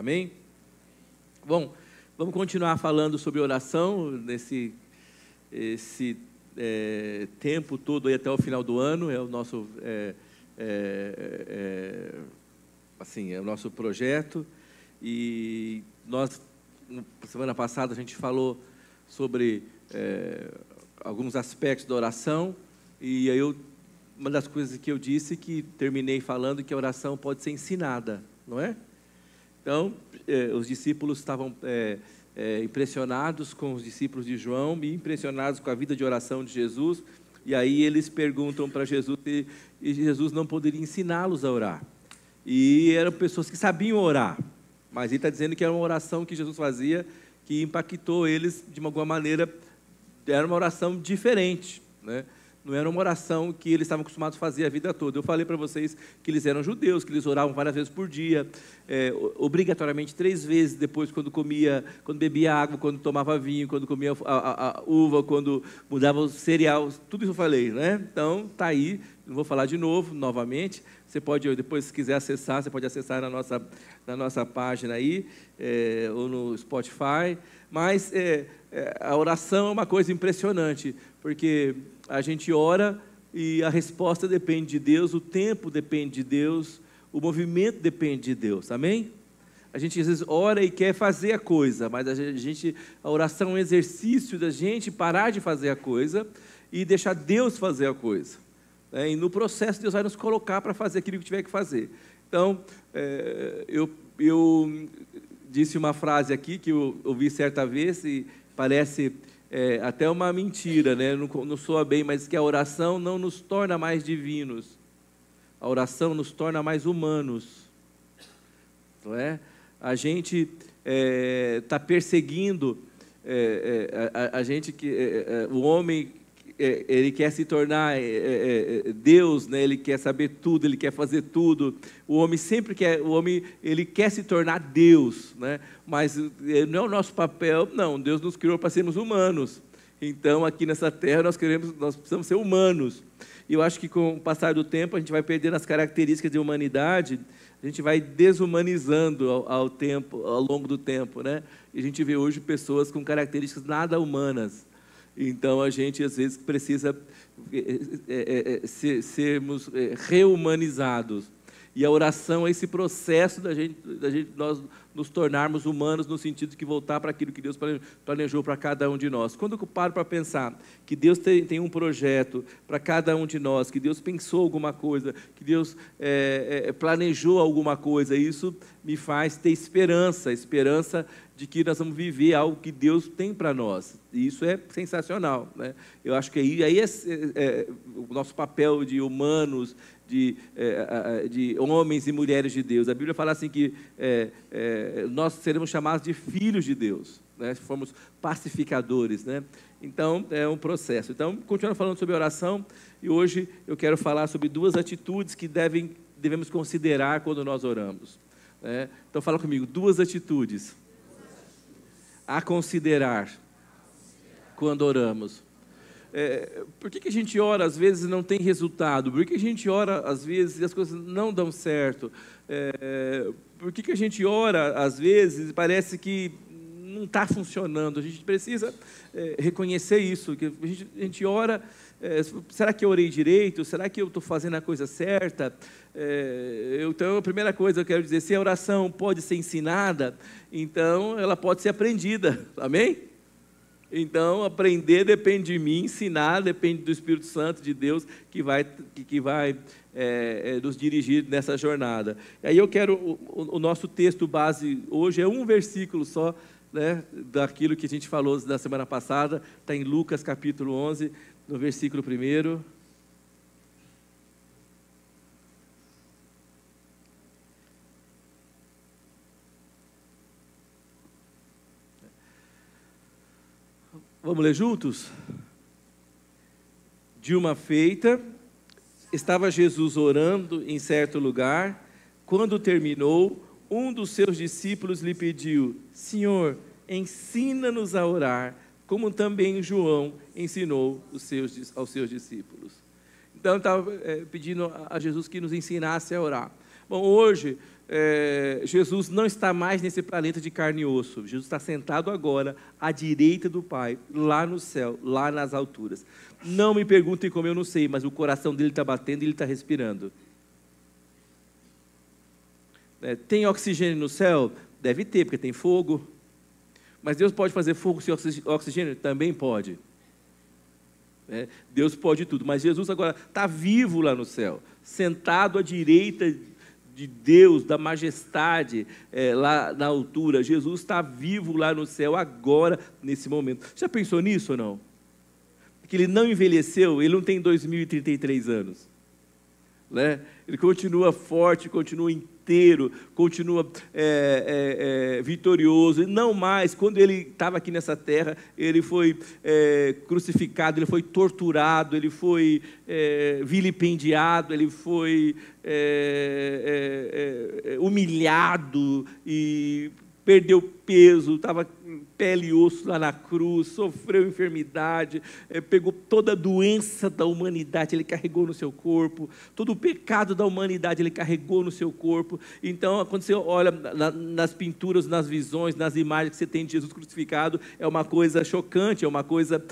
Amém? Bom, vamos continuar falando sobre oração nesse tempo todo aí até o final do ano. É o nosso é o nosso projeto. E nós, semana passada, a gente falou sobre alguns aspectos da oração. E aí uma das coisas que eu disse, que terminei falando, que a oração pode ser ensinada, não é? Então, os discípulos estavam impressionados com os discípulos de João e impressionados com a vida de oração de Jesus. E aí eles perguntam para Jesus e Jesus não poderia ensiná-los a orar. E eram pessoas que sabiam orar, mas ele está dizendo que era uma oração que Jesus fazia que impactou eles de alguma maneira. Era uma oração diferente, né? Não era uma oração que eles estavam acostumados a fazer a vida toda. Eu falei para vocês que eles eram judeus, que eles oravam várias vezes por dia, obrigatoriamente 3 vezes depois, quando comia, quando bebia água, quando tomava vinho, quando comia a uva, quando mudava o cereal, tudo isso eu falei, né? Então, está aí, não vou falar de novo, novamente. Você pode, depois, se quiser acessar, você pode acessar na nossa página aí, ou no Spotify. Mas a oração é uma coisa impressionante, porque a gente ora e a resposta depende de Deus, o tempo depende de Deus, o movimento depende de Deus, amém? A gente às vezes ora e quer fazer a coisa, mas a oração é um exercício da gente parar de fazer a coisa e deixar Deus fazer a coisa, né? E no processo Deus vai nos colocar para fazer aquilo que tiver que fazer. Então, eu disse uma frase aqui que eu ouvi certa vez e parece até uma mentira, né? Não soa bem, mas que a oração não nos torna mais divinos, a oração nos torna mais humanos, não é? A gente está perseguindo, o homem, ele quer se tornar Deus, né? Ele quer saber tudo, ele quer fazer tudo. O homem sempre quer, ele quer se tornar Deus, né? Mas não é o nosso papel, não. Deus nos criou para sermos humanos. Então, aqui nessa terra, nós precisamos ser humanos. E eu acho que com o passar do tempo, a gente vai perdendo as características de humanidade, a gente vai desumanizando ao longo do tempo, né? E a gente vê hoje pessoas com características nada humanas. Então, a gente, às vezes, precisa sermos reumanizados. E a oração é esse processo nós nos tornarmos humanos, no sentido de voltar para aquilo que Deus planejou para cada um de nós. Quando eu paro para pensar que Deus tem um projeto para cada um de nós, que Deus pensou alguma coisa, que Deus planejou alguma coisa, isso me faz ter esperança de que nós vamos viver algo que Deus tem para nós. E isso é sensacional, né? Eu acho que aí o nosso papel de humanos, de homens e mulheres de Deus. A Bíblia fala assim que nós seremos chamados de filhos de Deus, né? Se formos pacificadores, né? Então, é um processo. Então, continuando falando sobre oração, e hoje eu quero falar sobre 2 atitudes que devemos considerar quando nós oramos, né? Então, fala comigo, 2 atitudes a considerar quando oramos. Por que a gente ora às vezes não tem resultado? Por que a gente ora às vezes e as coisas não dão certo? Por que a gente ora às vezes e parece que não está funcionando? A gente precisa reconhecer isso, que a gente ora, será que eu orei direito? Será que eu estou fazendo a coisa certa? Então, a primeira coisa que eu quero dizer, se a oração pode ser ensinada, então ela pode ser aprendida, amém? Então, aprender depende de mim, ensinar depende do Espírito Santo de Deus, que vai nos dirigir nessa jornada. E aí eu quero, o nosso texto base hoje é um versículo só, né, daquilo que a gente falou na semana passada, está em Lucas capítulo 11, no versículo 1. Vamos ler juntos? De uma feita, estava Jesus orando em certo lugar. Quando terminou, um dos seus discípulos lhe pediu: Senhor, ensina-nos a orar, como também João ensinou aos seus discípulos. Então, eu estava pedindo a Jesus que nos ensinasse a orar. Bom, hoje Jesus não está mais nesse planeta de carne e osso. Jesus está sentado agora à direita do Pai, lá no céu, lá nas alturas. Não me perguntem como, eu não sei, mas o coração dele está batendo e ele está respirando. Tem oxigênio no céu? Deve ter, porque tem fogo. Mas Deus pode fazer fogo sem oxigênio? Também pode. Deus pode tudo, mas Jesus agora está vivo lá no céu, sentado à direita de Deus, da majestade, lá na altura. Jesus está vivo lá no céu agora, nesse momento. Já pensou nisso ou não? Que ele não envelheceu, ele não tem 2033 anos, né? Ele continua forte, continua inteiro, continua vitorioso. E não mais, quando ele estava aqui nessa terra, ele foi crucificado, ele foi torturado, ele foi vilipendiado, ele foi humilhado e perdeu peso, estava pele e osso lá na cruz, sofreu enfermidade, pegou toda a doença da humanidade, ele carregou no seu corpo, todo o pecado da humanidade ele carregou no seu corpo. Então, quando você olha nas pinturas, nas visões, nas imagens que você tem de Jesus crucificado, é uma coisa chocante, é uma coisa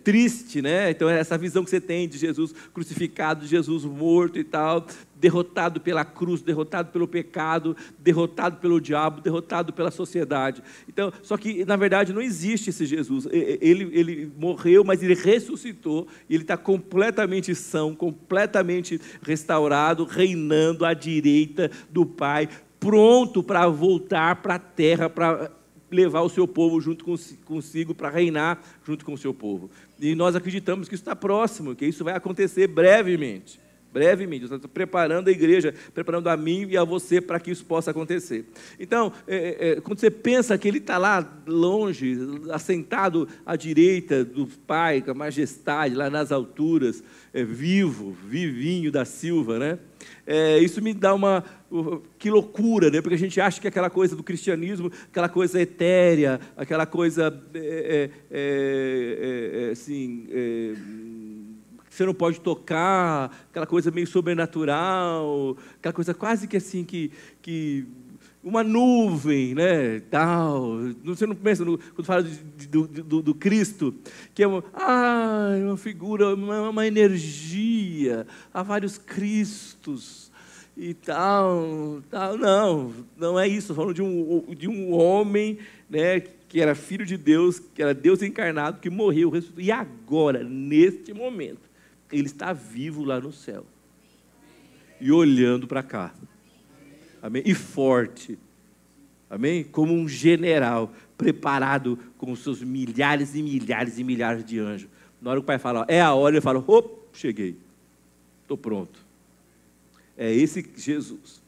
triste, né? Então, essa visão que você tem de Jesus crucificado, de Jesus morto e tal, derrotado pela cruz, derrotado pelo pecado, derrotado pelo diabo, derrotado pela sociedade. Então, só que, na verdade, não existe esse Jesus. Ele morreu, mas ele ressuscitou, e ele está completamente são, completamente restaurado, reinando à direita do Pai, pronto para voltar para a terra, para levar o seu povo junto consigo, para reinar junto com o seu povo. E nós acreditamos que isso está próximo, que isso vai acontecer brevemente. Brevemente, Deus está preparando a igreja, preparando a mim e a você para que isso possa acontecer. Então, quando você pensa que ele está lá longe, assentado à direita do Pai, com a majestade, lá nas alturas, vivinho da Silva, né? Isso me dá que loucura, né? Porque a gente acha que aquela coisa do cristianismo, aquela coisa etérea, aquela coisa assim, você não pode tocar, aquela coisa meio sobrenatural, aquela coisa quase que assim, que uma nuvem, né, tal. Você não pensa, quando fala do Cristo, que é uma figura, uma energia, há vários Cristos e tal. Não é isso. Estou falando de um homem, né, que era filho de Deus, que era Deus encarnado, que morreu, ressuscitou, e agora, neste momento, ele está vivo lá no céu. E olhando para cá. Amém? E forte. Amém? Como um general, preparado com os seus milhares e milhares e milhares de anjos. Na hora que o Pai fala, é a hora, ele fala, cheguei. Estou pronto. É esse Jesus.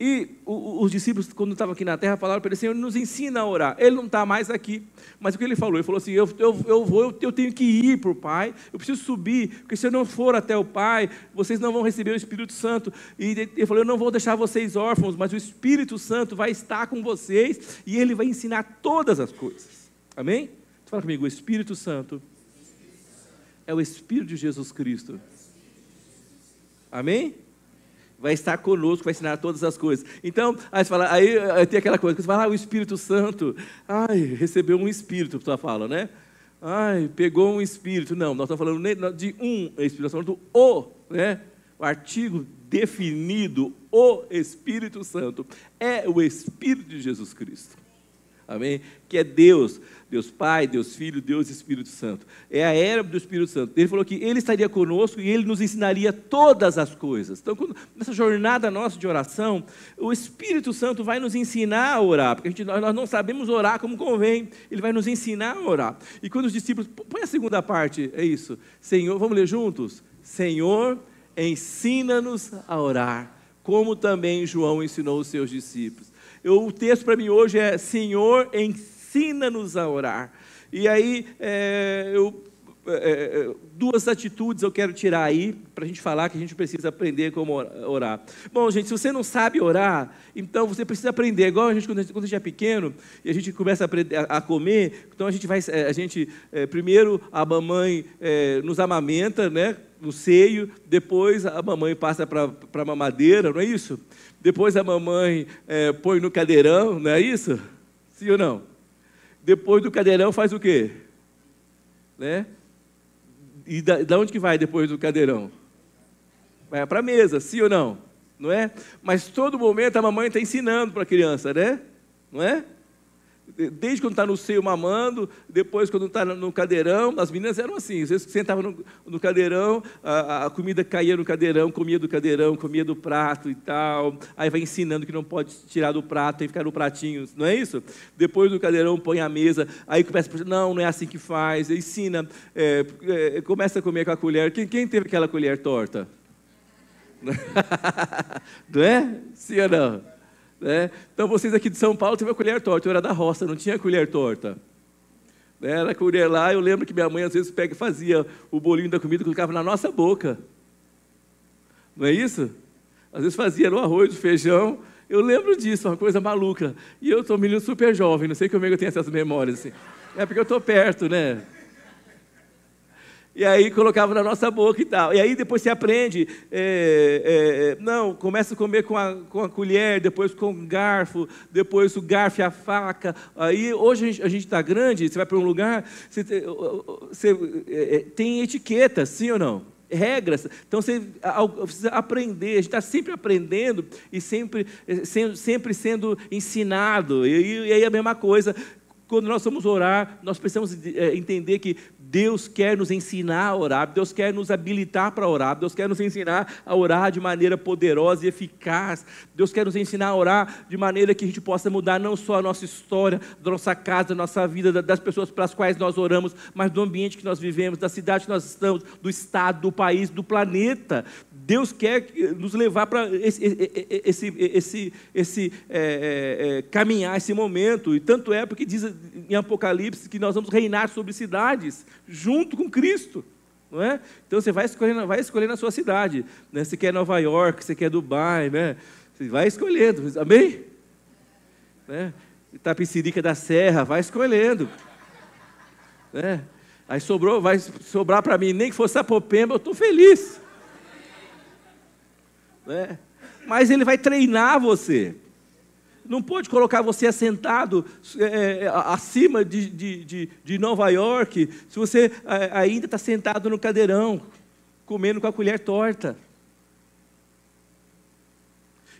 E os discípulos, quando estavam aqui na terra, falaram para ele, Senhor, nos ensina a orar. Ele não está mais aqui, mas o que ele falou? Ele falou assim, eu tenho que ir para o Pai, eu preciso subir, porque se eu não for até o Pai, vocês não vão receber o Espírito Santo. E ele falou, eu não vou deixar vocês órfãos, mas o Espírito Santo vai estar com vocês, e ele vai ensinar todas as coisas. Amém? Fala comigo, o Espírito Santo é o Espírito de Jesus Cristo. Amém? Vai estar conosco, vai ensinar todas as coisas. Então, aí tem aquela coisa, que você fala, o Espírito Santo, recebeu um Espírito, você fala, né? Pegou um Espírito. Não, nós estamos falando de um Espírito, nós estamos falando do né? O artigo definido, o Espírito Santo, é o Espírito de Jesus Cristo. Amém? Que é Deus Pai, Deus Filho, Deus Espírito Santo. É a era do Espírito Santo. Ele falou que Ele estaria conosco e Ele nos ensinaria todas as coisas. Então, nessa jornada nossa de oração, o Espírito Santo vai nos ensinar a orar, porque nós não sabemos orar como convém. Ele vai nos ensinar a orar. E quando os discípulos... Põe a segunda parte, é isso. Senhor, vamos ler juntos? Senhor, ensina-nos a orar, como também João ensinou os seus discípulos. O texto para mim hoje é, Senhor, ensina-nos a orar. E aí, duas atitudes eu quero tirar aí, para a gente falar que a gente precisa aprender como orar. Bom, gente, se você não sabe orar, então você precisa aprender. Igual a gente, quando a gente é pequeno, e a gente começa a comer, então primeiro a mamãe nos amamenta, né? no seio, depois a mamãe passa para a mamadeira, não é isso? Depois a mamãe põe no cadeirão, não é isso? Sim ou não? Depois do cadeirão faz o quê? Né? E da onde que vai depois do cadeirão? Vai para a mesa, sim ou não? Não é? Mas todo momento a mamãe está ensinando para a criança, né? Não é? Desde quando está no seio mamando, depois quando está no cadeirão, as meninas eram assim, às vezes sentavam no cadeirão, a comida caía no cadeirão, comia do prato e tal, aí vai ensinando que não pode tirar do prato, tem que ficar no pratinho, não é isso? Depois do cadeirão põe a mesa, aí começa a não é assim que faz, ensina, começa a comer com a colher. Quem teve aquela colher torta? Não é? Sim ou não? Né? Então, vocês aqui de São Paulo tiveram a colher torta, eu era da roça, não tinha colher torta. Né? Era a colher lá, eu lembro que minha mãe às vezes fazia o bolinho da comida e colocava na nossa boca. Não é isso? Às vezes fazia no arroz, no feijão, eu lembro disso, uma coisa maluca. E eu sou um menino super jovem, não sei como é que eu tenho essas memórias. Assim. É porque eu estou perto, né? E aí colocava na nossa boca e tal. E aí depois você aprende, não, começa a comer com a colher, depois com o garfo, depois o garfo e a faca. Aí hoje a gente está grande, você vai para um lugar, você tem etiqueta, sim ou não? Regras. Então você precisa aprender, a gente está sempre aprendendo e sempre sendo ensinado. E aí a mesma coisa. Quando nós vamos orar, nós precisamos entender que Deus quer nos ensinar a orar, Deus quer nos habilitar para orar, Deus quer nos ensinar a orar de maneira poderosa e eficaz, Deus quer nos ensinar a orar de maneira que a gente possa mudar não só a nossa história, da nossa casa, da nossa vida, das pessoas para as quais nós oramos, mas do ambiente que nós vivemos, da cidade que nós estamos, do estado, do país, do planeta. Deus quer nos levar para caminhar esse momento, e tanto é porque diz em Apocalipse que nós vamos reinar sobre cidades, junto com Cristo, não é? Então você vai escolher na sua cidade, né? Você quer Nova York, você quer Dubai, né? Você vai escolhendo, amém? Né? Itapecerica da Serra, vai escolhendo, né? Aí vai sobrar para mim, nem que fosse Sapopemba, eu estou feliz. Né? Mas ele vai treinar você. Não pode colocar você assentado acima de Nova York, se você ainda está sentado no cadeirão, comendo com a colher torta.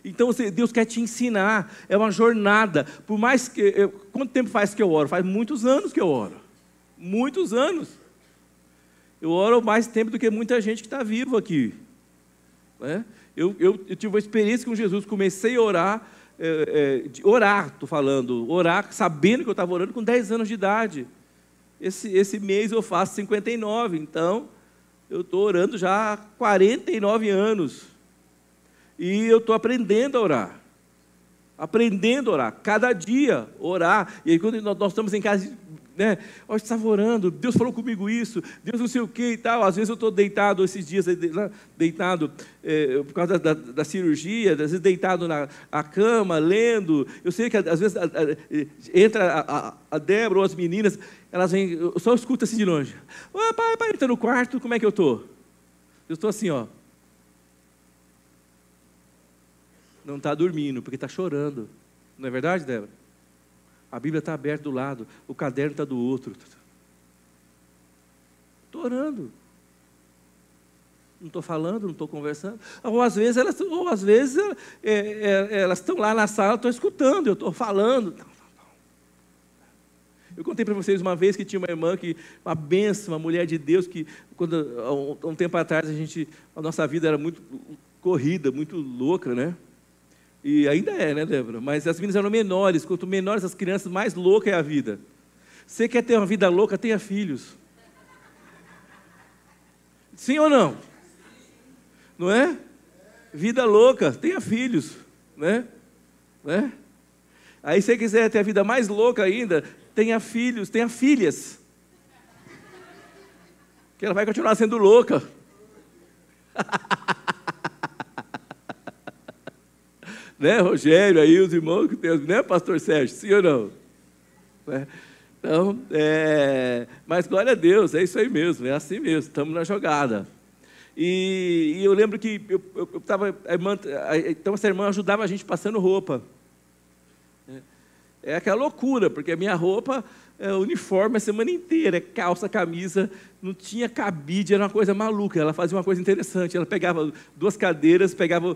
Então Deus quer te ensinar, é uma jornada. Por mais que quanto tempo faz que eu oro? Faz muitos anos que eu oro. Muitos anos. Eu oro mais tempo do que muita gente que está vivo aqui. Né? Eu tive uma experiência com Jesus, comecei a orar, estou falando, orar sabendo que eu estava orando com 10 anos de idade. Esse mês eu faço 59, então eu estou orando já há 49 anos. E eu estou aprendendo a orar. Aprendendo a orar, cada dia orar. E aí quando nós estamos em casa, né? Eu estava orando, Deus falou comigo isso, Deus não sei o que e tal. Às vezes eu estou deitado esses dias, deitado por causa da cirurgia, às vezes deitado na cama, lendo. Eu sei que às vezes entra a Débora ou as meninas, elas vêm, eu só escuto assim de longe. Pai, entra no quarto, como é que eu estou? Eu estou assim, ó. Não está dormindo, porque está chorando. Não é verdade, Débora? A Bíblia está aberta do lado, o caderno está do outro. Estou orando. Não estou falando, não estou conversando. Ou às vezes elas estão lá na sala, estão escutando, eu estou falando. Eu contei para vocês uma vez que tinha uma irmã, uma bênção, uma mulher de Deus, que há um tempo atrás a nossa vida era muito corrida, muito louca, né? E ainda né, Débora? Mas as meninas eram menores. Quanto menores as crianças, mais louca é a vida. Você quer ter uma vida louca, tenha filhos. Sim ou não? Não é? Vida louca, tenha filhos. Né? Aí se você quiser ter a vida mais louca ainda, tenha filhos, tenha filhas. Que ela vai continuar sendo louca. Né, Rogério, aí os irmãos que tem, né, pastor Sérgio, sim ou não? Então, mas glória a Deus, é isso aí mesmo, é assim mesmo, estamos na jogada. E eu lembro que eu estava... Então, essa irmã ajudava a gente passando roupa. É aquela loucura, porque a minha roupa é uniforme a semana inteira, é calça, camisa, não tinha cabide, era uma coisa maluca. Ela fazia uma coisa interessante, ela pegava 2 cadeiras, pegava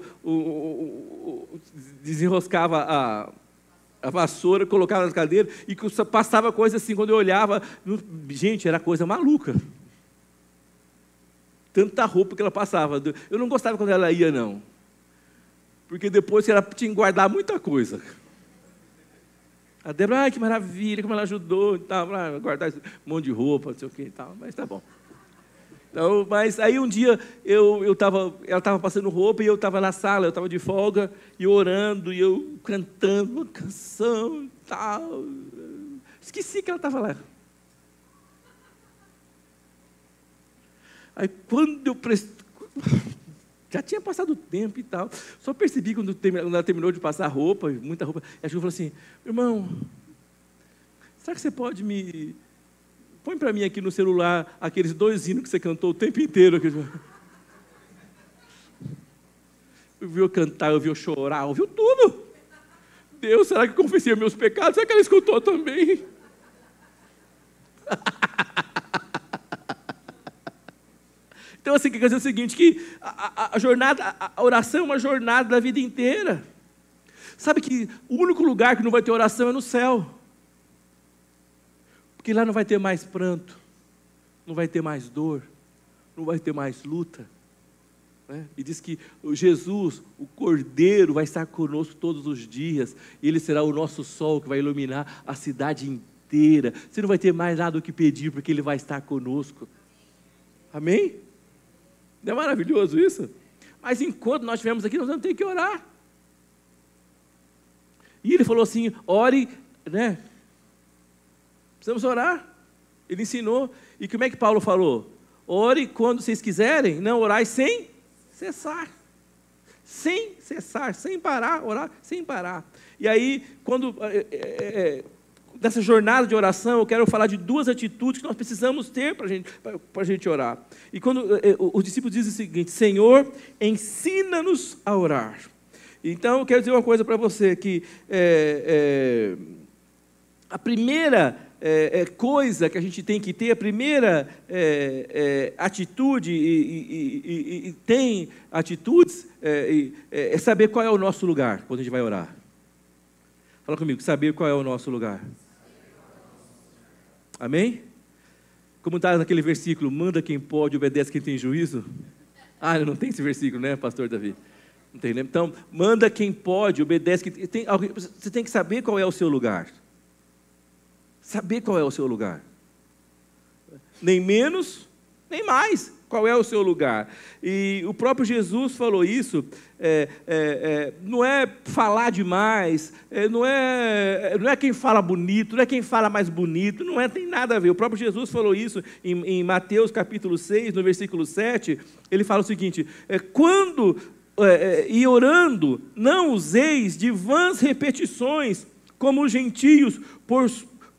desenroscava a vassoura, colocava nas cadeiras, e passava coisa assim, quando eu olhava, gente, era coisa maluca. Tanta roupa que ela passava. Eu não gostava quando ela ia, não. Porque depois ela tinha que guardar muita coisa. A Débora, ai, que maravilha, como ela ajudou e tal, guardar um monte de roupa, não sei o que e tal, mas tá bom. Então, mas aí um dia ela estava passando roupa e eu estava na sala, eu estava de folga, e orando, e eu cantando uma canção e tal. Esqueci que ela estava lá. Aí quando eu já tinha passado o tempo e tal, só percebi quando ela terminou de passar roupa, muita roupa, e a Ju falou assim, irmão, será que você pode põe para mim aqui no celular aqueles 2 hinos que você cantou o tempo inteiro. Ouviu eu cantar, ouviu eu chorar, ouviu tudo. Deus, será que eu confessei meus pecados? Será que ela escutou também? Então, assim, quer dizer o seguinte, que a oração é uma jornada da vida inteira. Sabe que o único lugar que não vai ter oração é no céu. Porque lá não vai ter mais pranto, não vai ter mais dor, não vai ter mais luta. Né? E diz que Jesus, o Cordeiro, vai estar conosco todos os dias. E Ele será o nosso sol que vai iluminar a cidade inteira. Você não vai ter mais nada o que pedir, porque Ele vai estar conosco. Amém? Não é maravilhoso isso? Mas enquanto nós estivermos aqui, nós vamos ter que orar. E Ele falou assim, ore, né? Precisamos orar. Ele ensinou. E como é que Paulo falou? Ore quando vocês quiserem, não orai sem cessar. Sem cessar, sem parar, orar sem parar. E aí, dessa jornada de oração, eu quero falar de 2 atitudes que nós precisamos ter para a gente orar. E quando os discípulos dizem o seguinte, Senhor, ensina-nos a orar. Então, eu quero dizer uma coisa para você, que a primeira coisa que a gente tem que ter, a primeira atitude, e tem atitudes, é saber qual é o nosso lugar, quando a gente vai orar. Fala comigo, saber qual é o nosso lugar. Amém? Como está naquele versículo, manda quem pode, obedece quem tem juízo. Ah, não tem esse versículo, né, pastor Davi? Não tem, né? Então, manda quem pode, obedece quem tem. Você tem que saber qual é o seu lugar. Saber qual é o seu lugar. Nem menos, nem mais. Qual é o seu lugar? E o próprio Jesus falou isso, não é falar demais, não é quem fala bonito, não é quem fala mais bonito, tem nada a ver. O próprio Jesus falou isso em Mateus capítulo 6, no versículo 7, ele fala o seguinte, e orando, não useis de vãs repetições, como os gentios,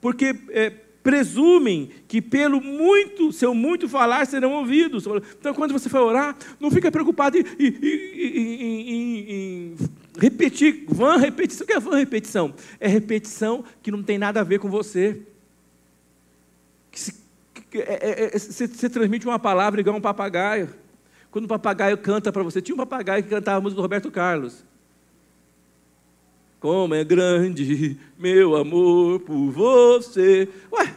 porque presumem que pelo seu muito falar serão ouvidos. Então, quando você for orar, não fica preocupado em repetir, vã repetição. O que é vã repetição? É repetição que não tem nada a ver com você. Você transmite uma palavra igual um papagaio. Quando o papagaio canta para você, tinha um papagaio que cantava a música do Roberto Carlos. Como é grande meu amor por você. Ué,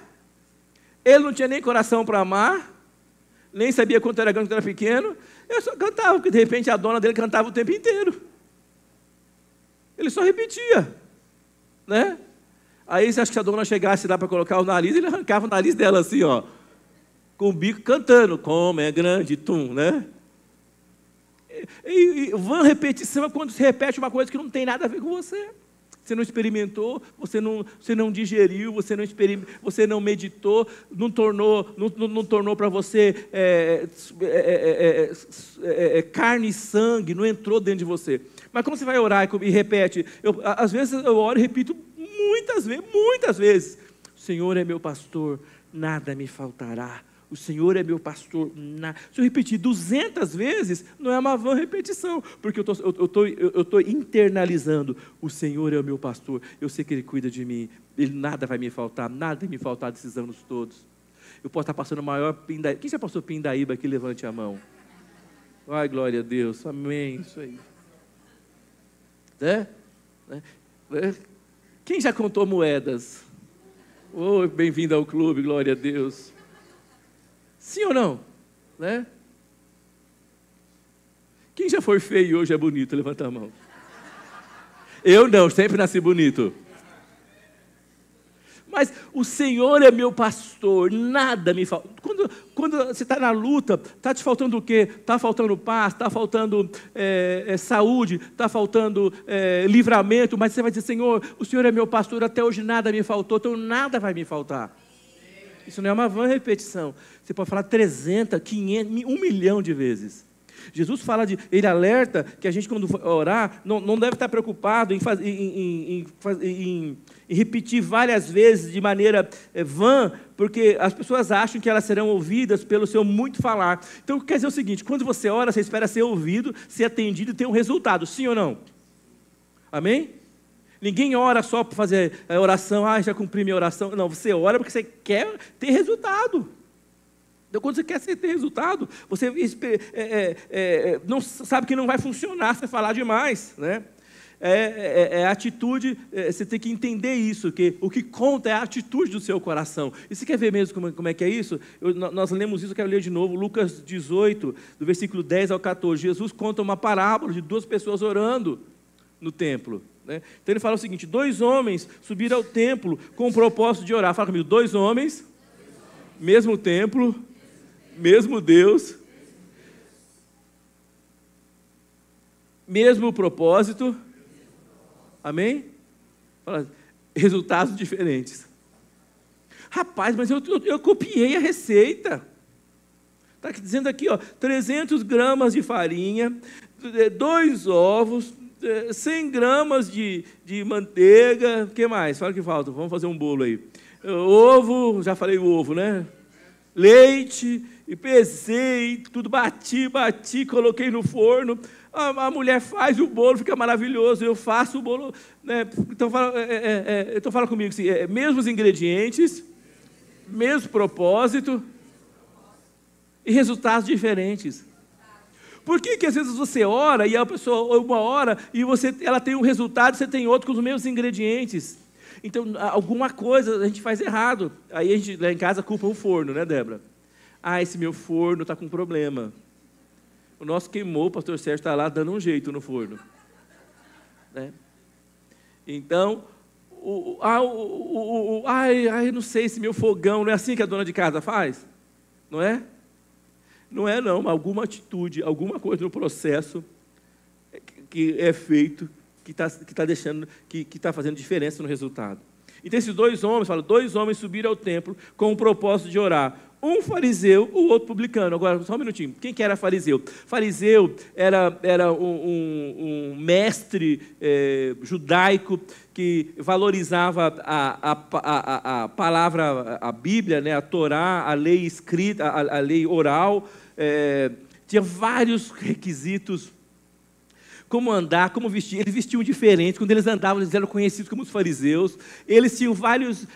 ele não tinha nem coração para amar, nem sabia quanto era grande, quanto era pequeno. Eu só cantava, porque de repente a dona dele cantava o tempo inteiro. Ele só repetia, né? Aí você acha que se a dona chegasse lá para colocar o nariz, ele arrancava o nariz dela assim, ó, com o bico cantando, como é grande, tum, né? E vã repetição é quando se repete uma coisa que não tem nada a ver com você. Você não experimentou, você não digeriu, você não meditou, não tornou para você carne e sangue, não entrou dentro de você. Mas quando você vai orar e repete, às vezes eu oro e repito muitas vezes, o Senhor é meu pastor, nada me faltará. O Senhor é meu pastor. Se eu repetir 200 vezes, não é uma vã repetição, porque eu estou internalizando. O Senhor é o meu pastor, eu sei que Ele cuida de mim, nada vai me faltar, nada vai me faltar desses anos todos. Eu posso estar passando o maior pindaíba. Quem já passou pindaíba aqui? Levante a mão. Ai, glória a Deus, amém, isso aí. Quem já contou moedas? Oh, bem-vindo ao clube, glória a Deus. Sim ou não? Né? Quem já foi feio e hoje é bonito? Levanta a mão. Eu não, sempre nasci bonito. Mas o Senhor é meu pastor, nada me falta. Quando você está na luta, está te faltando o quê? Está faltando paz, está faltando saúde, está faltando livramento, mas você vai dizer, Senhor, o Senhor é meu pastor, até hoje nada me faltou, então nada vai me faltar. Isso não é uma vã repetição. Você pode falar 300, 500, 1 milhão de vezes. Jesus fala ele alerta que a gente, quando orar, não deve estar preocupado em repetir várias vezes de maneira vã, porque as pessoas acham que elas serão ouvidas pelo seu muito falar. Então, quer dizer o seguinte, quando você ora, você espera ser ouvido, ser atendido e ter um resultado, sim ou não? Amém? Ninguém ora só para fazer a oração, já cumpri minha oração. Não, você ora porque você quer ter resultado. Então, quando você quer ter resultado, você não sabe que não vai funcionar se você falar demais, né? Atitude, você tem que entender isso, que o que conta é a atitude do seu coração. E você quer ver mesmo como é que é isso? Nós lemos isso, eu quero ler de novo, Lucas 18, do versículo 10 ao 14. Jesus conta uma parábola de 2 pessoas orando no templo. Né? Então ele fala o seguinte, 2 homens subiram ao templo com o propósito de orar. Fala comigo, 2 homens, mesmo templo, mesmo Deus, mesmo propósito, amém? Fala, resultados diferentes. Rapaz, mas eu copiei a receita. Está dizendo aqui, 300 gramas de farinha, 2 ovos, 100 gramas de manteiga, o que mais? Fala que falta, vamos fazer um bolo aí. Ovo, já falei o ovo, né? Leite, e pesei, tudo bati, coloquei no forno. A mulher faz o bolo, fica maravilhoso. Eu faço o bolo, né? Então fala comigo assim, mesmos ingredientes, mesmo propósito e resultados diferentes. Por que às vezes você ora e a pessoa uma hora e ela tem um resultado, você tem outro com os mesmos ingredientes? Então, alguma coisa a gente faz errado. Aí a gente, lá em casa, culpa o forno, né, Débora? Esse meu forno está com problema. O nosso queimou, o pastor Sérgio está lá dando um jeito no forno. Né? Então, não sei se meu fogão, não é assim que a dona de casa faz? Não é? Não é não, mas alguma atitude, alguma coisa no processo que é feito, que está fazendo diferença no resultado. Então, esses 2 homens, 2 homens subiram ao templo com o propósito de orar. Um fariseu, o outro publicano. Agora, só um minutinho. Quem que era fariseu? Fariseu era um mestre judaico que valorizava a palavra, a Bíblia, né, a Torá, a lei escrita, a lei oral. Tinha vários requisitos. Como andar, como vestir. Eles vestiam diferente. Quando eles andavam, eles eram conhecidos como os fariseus. Eles tinham vários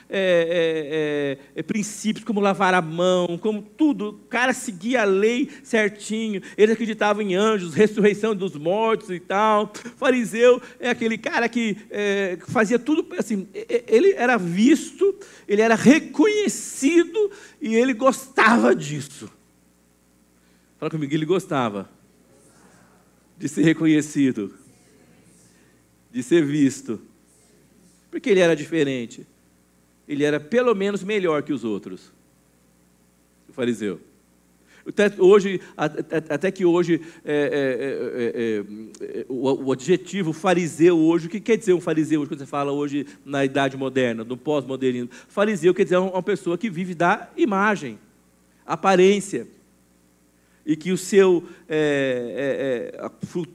princípios, como lavar a mão, como tudo. O cara seguia a lei certinho. Eles acreditavam em anjos, ressurreição dos mortos e tal. O fariseu é aquele cara que fazia tudo assim. Ele era visto, ele era reconhecido e ele gostava disso. Fala comigo, ele gostava de ser reconhecido, de ser visto, porque ele era diferente, ele era pelo menos melhor que os outros, o fariseu. Até que hoje, o adjetivo fariseu hoje, o que quer dizer um fariseu hoje, quando você fala hoje na idade moderna, no pós-modernismo? Fariseu quer dizer uma pessoa que vive da imagem, aparência, e que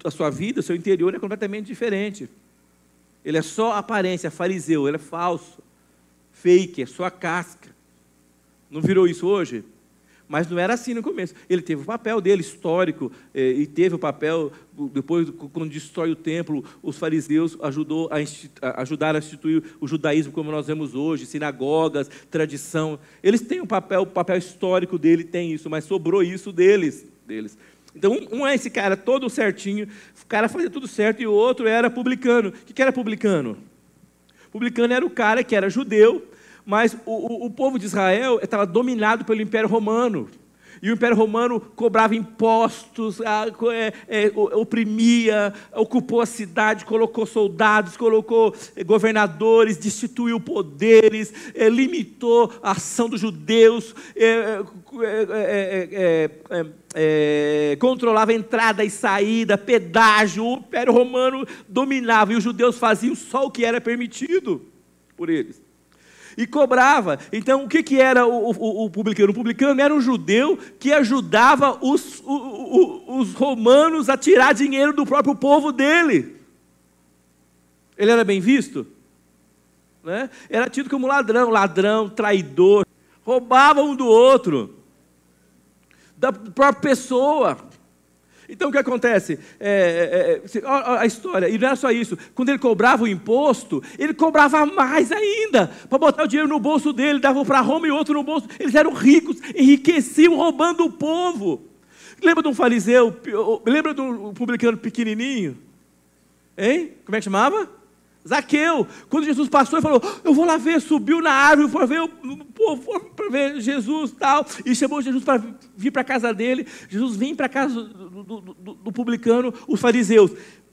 a sua vida, o seu interior é completamente diferente. Ele é só aparência, fariseu, ele é falso, fake, é só a casca. Não virou isso hoje? Mas não era assim no começo. Ele teve o papel dele, histórico, e teve o papel, depois, quando destrói o templo, os fariseus ajudaram a instituir o judaísmo como nós vemos hoje, sinagogas, tradição. Eles têm o papel histórico dele, tem isso, mas sobrou isso deles. Então, um é esse cara todo certinho, o cara fazia tudo certo, e o outro era publicano. O que era publicano? Publicano era o cara que era judeu, mas o povo de Israel estava dominado pelo Império Romano. E o Império Romano cobrava impostos, oprimia, ocupou a cidade, colocou soldados, colocou governadores, destituiu poderes, limitou a ação dos judeus, controlava a entrada e saída, pedágio. O Império Romano dominava e os judeus faziam só o que era permitido por eles. E cobrava. Então, o que era o publicano? O publicano era um judeu que ajudava os romanos a tirar dinheiro do próprio povo dele. Ele era bem visto? Né? Era tido como ladrão, traidor. Roubava um do outro, da própria pessoa. Então, o que acontece? A história, e não era só isso. Quando ele cobrava o imposto, ele cobrava mais ainda, para botar o dinheiro no bolso dele, dava para Roma e outro no bolso. Eles eram ricos, enriqueciam, roubando o povo. Lembra de um fariseu, lembra de um publicano pequenininho? Hein? Como é que chamava? Zaqueu. Quando Jesus passou, ele falou, eu vou lá ver, subiu na árvore, foi ver o povo, para ver Jesus e tal, e chamou Jesus para vir para a casa dele. Jesus vem para a casa do publicano, os fariseus.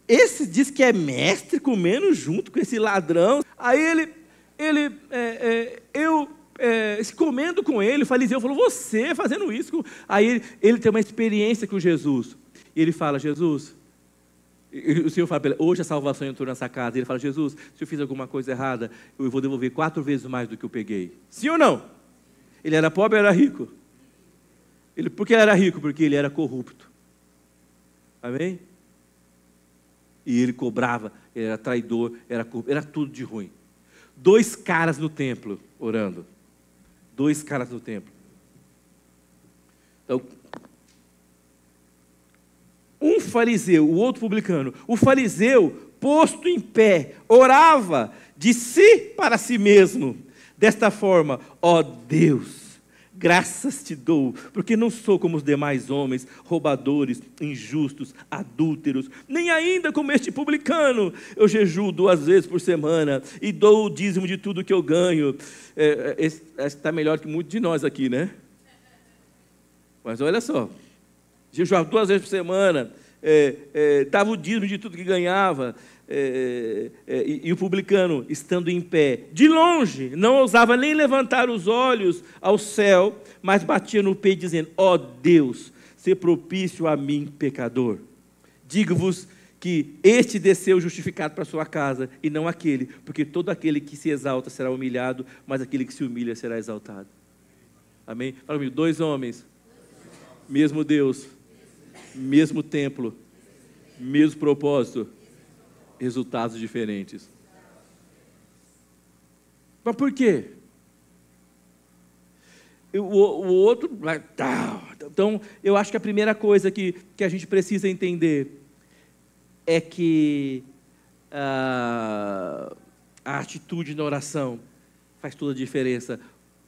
Esse diz que é mestre comendo junto com esse ladrão. Aí comendo com ele, o fariseu falou, você fazendo isso. Aí ele tem uma experiência com Jesus. E ele fala, Jesus... O Senhor fala para ele, hoje a salvação entrou nessa casa. Ele fala, Jesus, se eu fiz alguma coisa errada, eu vou devolver 4 vezes mais do que eu peguei. Sim ou não? Ele era pobre ou era rico? Por que ele era rico? Porque ele era corrupto. Amém? E ele cobrava, ele era traidor, era corrupto, era tudo de ruim. 2 caras no templo, orando. 2 caras no templo. Então... um fariseu, o outro publicano. O fariseu, posto em pé, orava de si para si mesmo. Desta forma, ó Deus, graças te dou, porque não sou como os demais homens, roubadores, injustos, adúlteros, nem ainda como este publicano. Eu jejuo 2 vezes por semana e dou o dízimo de tudo que eu ganho. Esse está melhor que muitos de nós aqui, né? Mas olha só. Jejuava 2 vezes por semana, dava o dízimo de tudo que ganhava, e o publicano, estando em pé, de longe, não ousava nem levantar os olhos ao céu, mas batia no peito, dizendo, ó Deus, se propício a mim, pecador. Digo-vos que este desceu justificado para a sua casa, e não aquele, porque todo aquele que se exalta será humilhado, mas aquele que se humilha será exaltado. Amém? Fala comigo, 2 homens, mesmo Deus, mesmo templo, mesmo propósito, resultados diferentes. Mas por quê? O outro... Então, eu acho que a primeira coisa que a gente precisa entender é que a atitude na oração faz toda a diferença.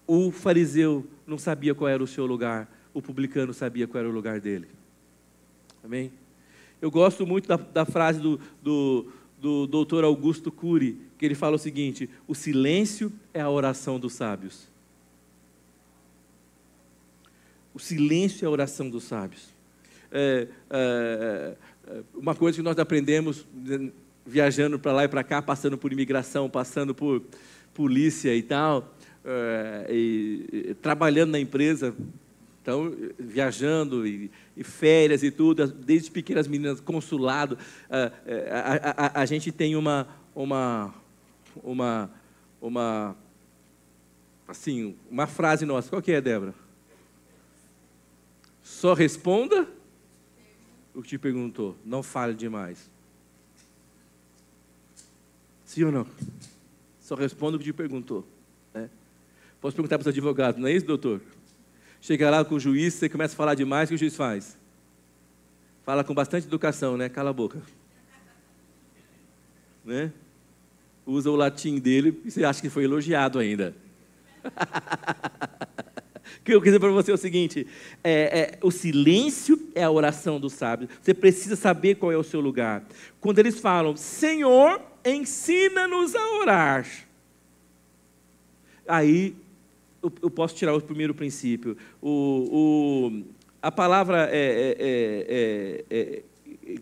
O fariseu não sabia qual era o seu lugar, o publicano sabia qual era o lugar dele. Amém? Eu gosto muito da frase do doutor Augusto Cury, que ele fala o seguinte, o silêncio é a oração dos sábios. O silêncio é a oração dos sábios. Uma coisa que nós aprendemos viajando para lá e para cá, passando por imigração, passando por polícia e tal, e trabalhando na empresa, então, viajando e férias e tudo, desde pequenas meninas, consulado, a gente tem uma frase nossa. Qual que é, Débora? Só responda o que te perguntou, não fale demais. Sim ou não? Só responda o que te perguntou. Né? Posso perguntar para os advogados, não é isso, doutor? Chega lá com o juiz, você começa a falar demais, o que o juiz faz? Fala com bastante educação, né? Cala a boca. Né? Usa o latim dele e você acha que foi elogiado ainda. O que eu quis dizer para você é o seguinte, o silêncio é a oração do sábio. Você precisa saber qual é o seu lugar. Quando eles falam, Senhor, ensina-nos a orar. Aí, eu posso tirar o primeiro princípio. A palavra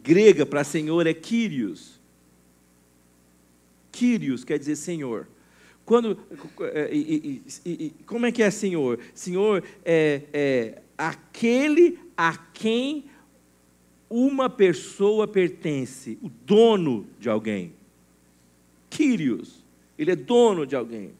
grega para Senhor é Kyrios. Kyrios quer dizer Senhor. Como é que é Senhor? Senhor é aquele a quem uma pessoa pertence, o dono de alguém. Kyrios, ele é dono de alguém.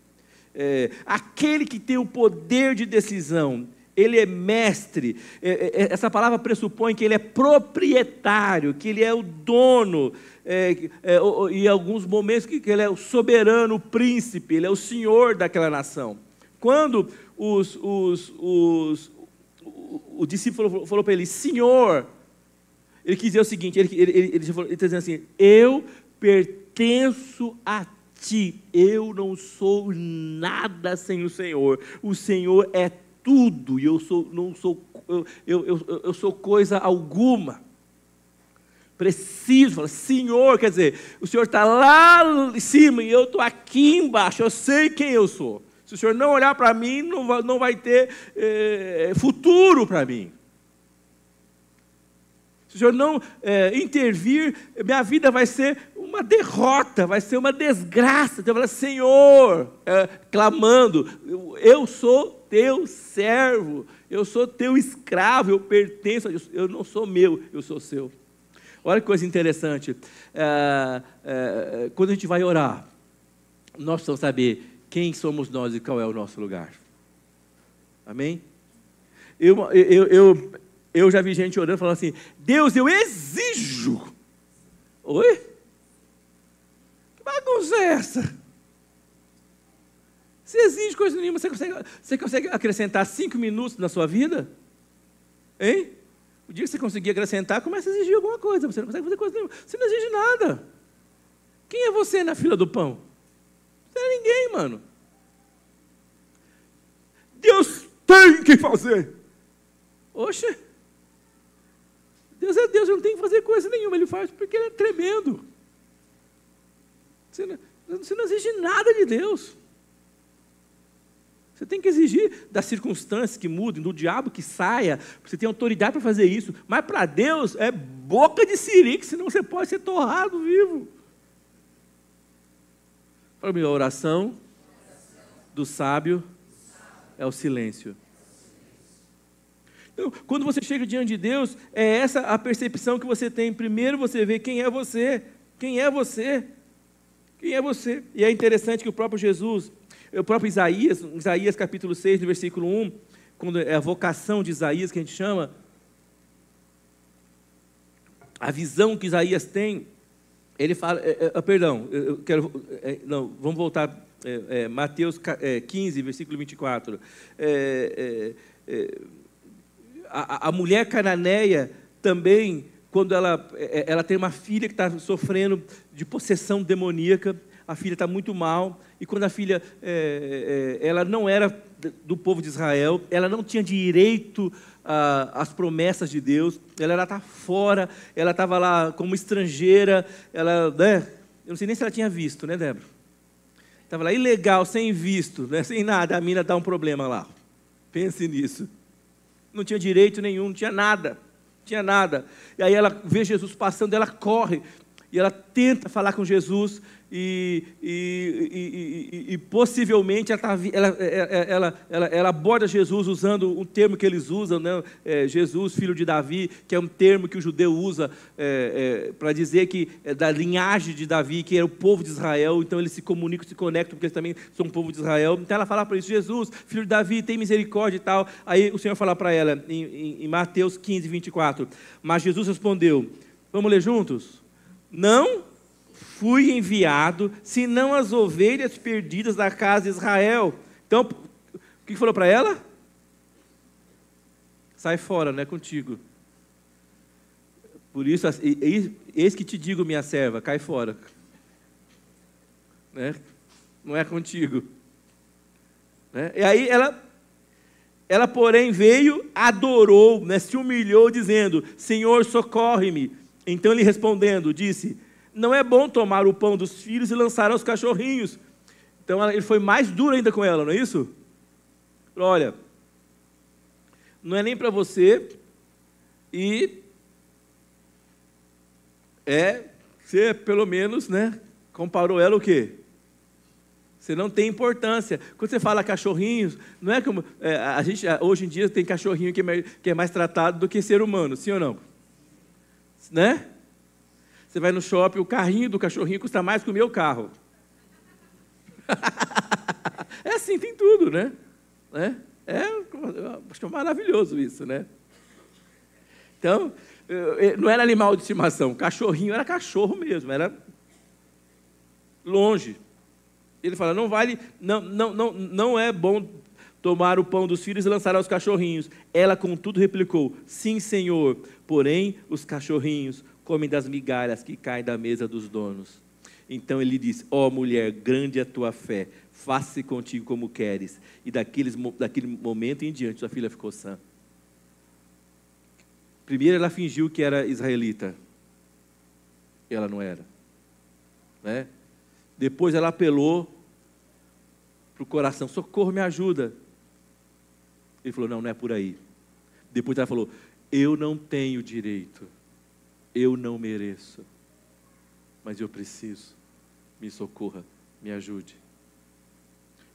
Aquele que tem o poder de decisão, ele é mestre. Essa palavra pressupõe que ele é proprietário, que ele é o dono, em alguns momentos que ele é o soberano, o príncipe, ele é o senhor daquela nação. Quando o discípulo falou para ele, Senhor, ele quis dizer o seguinte, ele está dizendo assim, eu pertenço a ti, eu não sou nada sem o Senhor é tudo, e eu sou coisa alguma. Preciso falar, Senhor, quer dizer, o Senhor está lá em cima e eu estou aqui embaixo, eu sei quem eu sou. Se o Senhor não olhar para mim, não vai ter futuro para mim. Se o Senhor não intervir, minha vida vai ser uma derrota, vai ser uma desgraça. Então eu falo, Senhor, clamando, eu sou teu servo, eu sou teu escravo, eu pertenço a Deus, eu não sou meu, eu sou seu. Olha que coisa interessante, quando a gente vai orar, nós precisamos saber quem somos nós e qual é o nosso lugar. Amém? Eu já vi gente orando falando assim, Deus, eu exijo. Oi? Que bagunça é essa? Você exige coisa nenhuma, você consegue acrescentar 5 minutos na sua vida? Hein? O dia que você conseguir acrescentar, começa a exigir alguma coisa. Você não consegue fazer coisa nenhuma. Você não exige nada. Quem é você na fila do pão? Você não é ninguém, mano. Deus tem que fazer. Oxe. Deus é Deus, eu não tenho que fazer coisa nenhuma. Ele faz porque Ele é tremendo. Você não exige nada de Deus. Você tem que exigir das circunstâncias que mudem, do diabo que saia. Você tem autoridade para fazer isso. Mas para Deus é boca de siri, que senão você pode ser torrado vivo. Para mim, a oração do sábio é o silêncio. Então, quando você chega diante de Deus, é essa a percepção que você tem. Primeiro você vê quem é você. Quem é você? Quem é você? E é interessante que o próprio Jesus, o próprio Isaías capítulo 6, no versículo 1, quando é a vocação de Isaías que a gente chama, a visão que Isaías tem, ele fala, vamos voltar, Mateus 15, versículo 24, a mulher cananeia também, quando ela tem uma filha que está sofrendo de possessão demoníaca, a filha está muito mal, e quando a filha, ela não era do povo de Israel, ela não tinha direito às promessas de Deus, ela está fora, ela estava lá como estrangeira, eu não sei nem se ela tinha visto, né, Débora? Estava lá ilegal, sem visto, né, sem nada, a mina dá um problema lá, pense nisso. Não tinha direito nenhum, não tinha nada. E aí ela vê Jesus passando, ela corre, e ela tenta falar com Jesus, e possivelmente ela aborda Jesus usando um termo que eles usam, né? Jesus, filho de Davi, que é um termo que o judeu usa para dizer que é da linhagem de Davi, que era o povo de Israel, então eles se comunicam, se conectam, porque eles também são um povo de Israel. Então ela fala para isso, Jesus, filho de Davi, tem misericórdia e tal. Aí o Senhor fala para ela, em Mateus 15, 24, mas Jesus respondeu, vamos ler juntos? Não fui enviado, senão as ovelhas perdidas da casa de Israel. Então, o que falou para ela? sai fora, não é contigo. Por isso, eis que te digo, minha serva, cai fora. Né? Não é contigo. Né? E aí ela, porém, veio, adorou, né? Se humilhou, dizendo, Senhor, socorre-me. Então ele respondendo, disse, não é bom tomar o pão dos filhos e lançar aos cachorrinhos. Então ele foi mais duro ainda com ela, não é isso? Olha, não é nem para você, e você pelo menos, né, comparou ela o quê? Você não tem importância. Quando você fala cachorrinhos, não é como... a gente, hoje em dia, tem cachorrinho que é mais tratado do que ser humano, sim ou não? Né? Você vai no shopping, o carrinho do cachorrinho custa mais que o meu carro. É assim, tem tudo, né? Acho que é maravilhoso isso, né? Então, não era animal de estimação, cachorrinho era cachorro mesmo, era longe. Ele fala, não é bom tomar o pão dos filhos e lançar aos cachorrinhos. Ela, contudo, replicou, sim, Senhor, porém os cachorrinhos comem das migalhas que caem da mesa dos donos. Então ele disse, ó mulher, grande é a tua fé, faça-se contigo como queres. E daquele momento em diante, sua filha ficou sã. Primeiro ela fingiu que era israelita. Ela não era. Né? Depois ela apelou para o coração, socorro, me ajuda. Ele falou, não é por aí. Depois ela falou, eu não tenho direito, eu não mereço, mas eu preciso, me socorra, me ajude.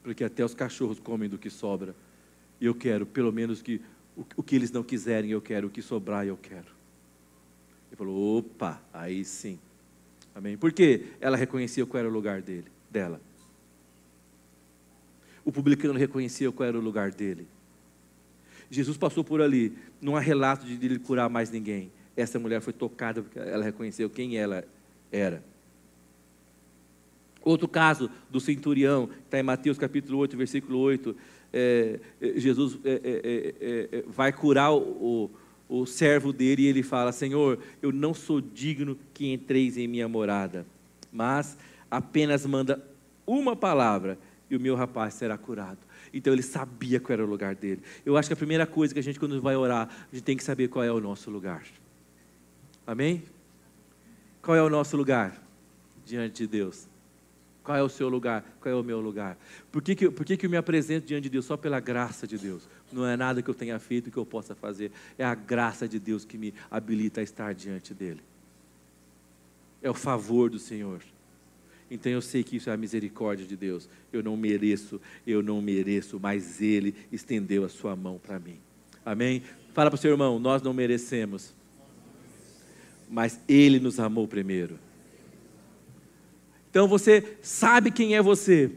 Porque até os cachorros comem do que sobra, e eu quero, pelo menos, que o que eles não quiserem, eu quero, o que sobrar, eu quero. Ele falou, opa, aí sim. Amém? Porque ela reconhecia qual era o lugar dela. O publicano reconhecia qual era o lugar dele. Jesus passou por ali, não há relato de ele curar mais ninguém. Essa mulher foi tocada porque ela reconheceu quem ela era. Outro caso do centurião, está em Mateus capítulo 8, versículo 8, Jesus vai curar o servo dele e ele fala, Senhor, eu não sou digno que entreis em minha morada, mas apenas manda uma palavra e o meu rapaz será curado. Então ele sabia qual era o lugar dele. Eu acho que a primeira coisa que a gente, quando vai orar, a gente tem que saber qual é o nosso lugar. Amém? Qual é o nosso lugar diante de Deus? Qual é o seu lugar? Qual é o meu lugar? Por que eu me apresento diante de Deus? Só pela graça de Deus. Não é nada que eu tenha feito que eu possa fazer. É a graça de Deus que me habilita a estar diante dEle. É o favor do Senhor. Então eu sei que isso é a misericórdia de Deus. Eu não mereço, mas Ele estendeu a sua mão para mim. Amém? Fala para o seu irmão, nós não merecemos, mas Ele nos amou primeiro. Então você sabe quem é você.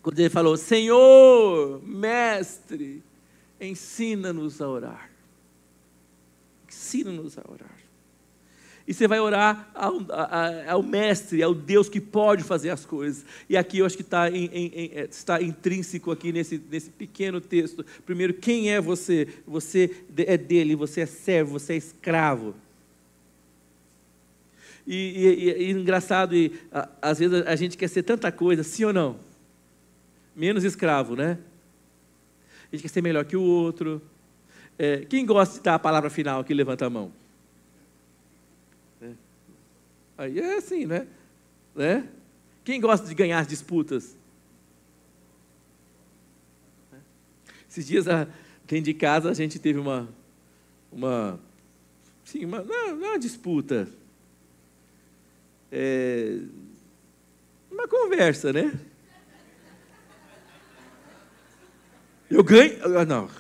Quando Ele falou, Senhor, Mestre, ensina-nos a orar. Ensina-nos a orar. E você vai orar ao Mestre, ao Deus que pode fazer as coisas. E aqui eu acho que está intrínseco aqui nesse pequeno texto. Primeiro, quem é você? Você é dele, você é servo, você é escravo. E engraçado, às vezes a gente quer ser tanta coisa, sim ou não? Menos escravo, né? A gente quer ser melhor que o outro. Quem gosta de dar a palavra final aqui, levanta a mão. Aí é assim, né? Quem gosta de ganhar as disputas? Esses dias, dentro de casa, a gente teve não é uma disputa, uma conversa, né? Eu ganho, não.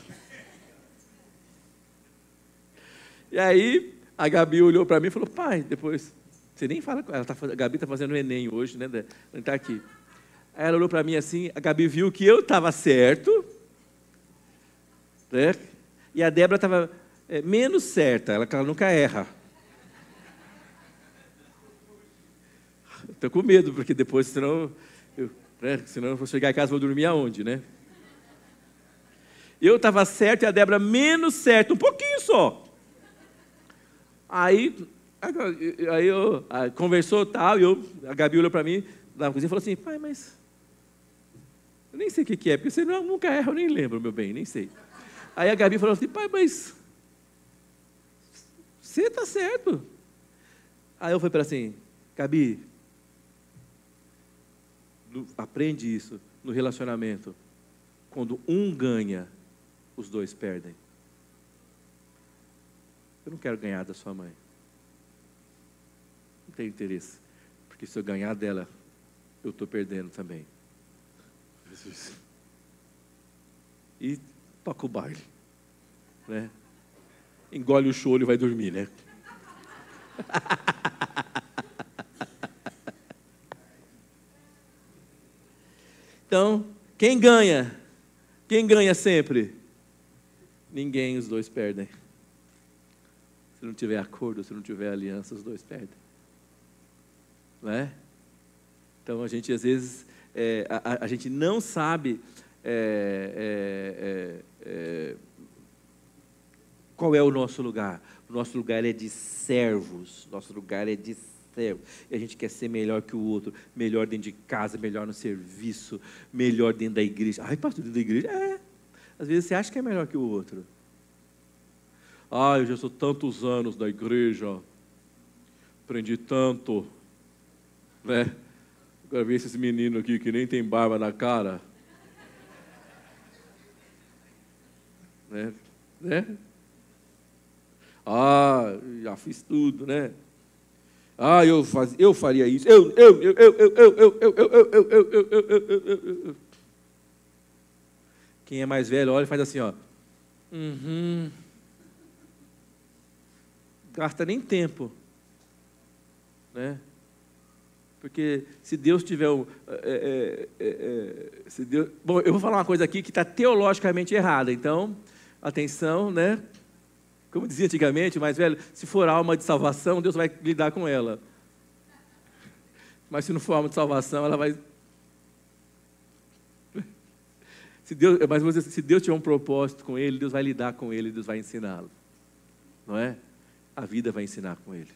E aí, a Gabi olhou para mim e falou, pai, depois... Você nem fala com ela, a Gabi está fazendo o Enem hoje, né? Não está aqui. Aí ela olhou para mim assim, a Gabi viu que eu estava certo, né? E a Débora estava menos certa, ela nunca erra. Estou com medo, porque depois, senão eu vou chegar em casa e vou dormir aonde, né? Eu estava certo e a Débora menos certo, um pouquinho só. Aí conversou tal, e a Gabi olhou para mim na cozinha e falou assim: pai, mas eu nem sei o que é, porque você nunca erra, eu nem lembro, meu bem, nem sei. Aí a Gabi falou assim: pai, mas você está certo. Aí eu falei para ela assim: Gabi, aprende isso no relacionamento. Quando um ganha, os dois perdem. Eu não quero ganhar da sua mãe. Não tenho interesse. Porque se eu ganhar dela, eu estou perdendo também. Jesus. E toca o baile. Né? Engole o choro e vai dormir, né? Então, quem ganha? Quem ganha sempre? Ninguém, os dois perdem. Se não tiver acordo, se não tiver aliança, os dois perdem. Não é? Então, a gente, às vezes, a gente não sabe qual é o nosso lugar. O nosso lugar é de servos. Nosso lugar é de servos. E a gente quer ser melhor que o outro. Melhor dentro de casa, melhor no serviço, melhor dentro da igreja. Ai, pastor, dentro da igreja? Às vezes você acha que é melhor que o outro. Eu já sou tantos anos da igreja, aprendi tanto, né? Agora ver esses meninos aqui que nem tem barba na cara. Né? Já fiz tudo, né? Eu faria isso. Quem é mais velho, olha e faz assim, ó. Gasta nem tempo, né? Porque se Deus tiver Bom, eu vou falar uma coisa aqui que está teologicamente errada, então, atenção, né? Como dizia antigamente, o mais velho, se for alma de salvação, Deus vai lidar com ela. Mas se não for alma de salvação, ela vai... Se Deus tiver um propósito com ele, Deus vai lidar com ele, Deus vai ensiná-lo. Não é? A vida vai ensinar com ele.